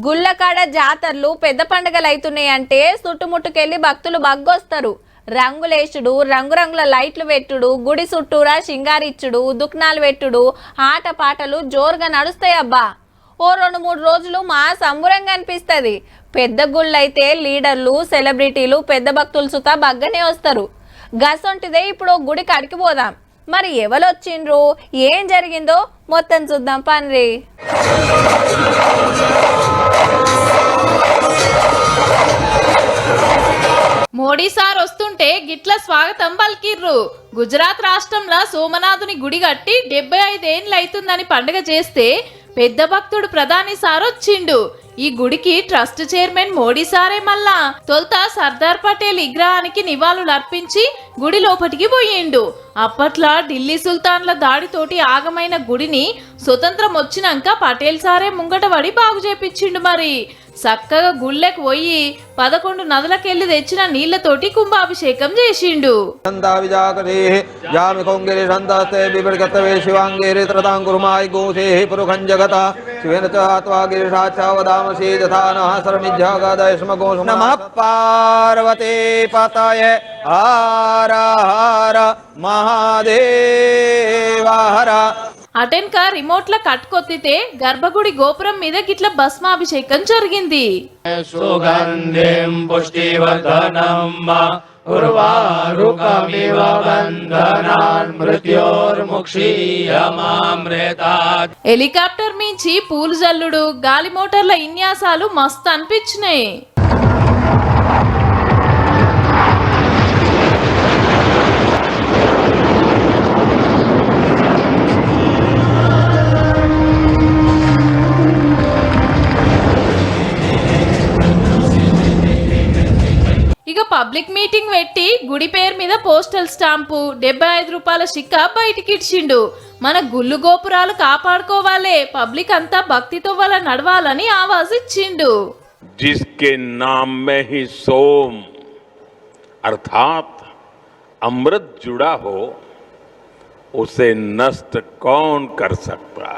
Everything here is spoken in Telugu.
గుళ్ళకాడ జాతరలు పెద్ద పండుగలు అవుతున్నాయంటే చుట్టుముట్టుకెళ్లి భక్తులు బగ్గొస్తారు. రంగులేసుడు, రంగురంగుల లైట్లు పెట్టుడు, గుడి చుట్టూరా సింగారిచ్చుడు, దుక్నాలు పెట్టుడు, ఆటపాటలు జోరుగా నడుస్తాయబ్బా. ఓ 2-3 రోజులు మా సంబురంగా అనిపిస్తుంది. పెద్ద గుళ్ళైతే లీడర్లు, సెలబ్రిటీలు, పెద్ద భక్తులు సుతా బగ్గనే వస్తారు. గసొంటిదే ఇప్పుడు గుడికి అడిగిపోదాం. మరి ఎవరొచ్చిండ్రు, ఏం జరిగిందో మొత్తం చూద్దాం పన్రి. మోడీ సార్ వస్తుంటే గిట్ల స్వాగతం పలికిర్రు. గుజరాత్ రాష్ట్రంలో సోమనాథుని గుడి కట్టి 75 ఏళ్ళు అవుతుందని పండుగ చేస్తే పెద్ద భక్తుడు ప్రధాని సార్ వచ్చిండు. ఈ గుడికి ట్రస్ట్ చైర్మన్ మోడీ సారే. మళ్ళా తొలుత సర్దార్ పటేల్ విగ్రహానికి నివాళులు అర్పించి గుడి లోపటికి పోయిండు. అప్పట్లో ఢిల్లీ సుల్తాన్ల దాడితోటి ఆగమైన గుడిని స్వతంత్రం వచ్చినాక పటేల్ సారే ముంగట పడి బాగు చేపించిండు. మరి చక్కగా గుళ్ళకి పోయి 11 నదులకెళ్లి తెచ్చిన నీళ్లతోటి కుంభాభిషేకం చేసిండు. పార్వతీ పతయ హర హర మహాదేవ హర. అటెన్క రిమోట్ల కట్టుకొత్తితే గర్భగుడి గోపురం మీద గిట్ల భస్మాభిషేకం జరిగింది. సుగంధిం పుష్టివర్ధనం ఉర్వారుకమివ బంధనాన్ మృత్యోర్ముక్షీయమామృతాత్. హెలికాప్టర్ మించి పూలు జల్లుడు, గాలి మోటార్ల విన్యాసాలు మస్తు అనిపించినాయి. ఇక పబ్లిక్ మీటింగ్ పెట్టి గుడి పేరు మీద పోస్టల్ స్టాంపు 75 రూపాయల సిక్క బయటికి ఇచ్చిండు. మన గుళ్ళు గోపురాలు కాపాడుకోవాలే, పబ్లిక్ అంతా భక్తితో వాళ్ళ నడవాలని ఆవాజ్ ఇచ్చిండు. जिसके नाम में ही सोम अर्थात अमृत जुड़ा हो उसे नष्ट कौन कर सकता है.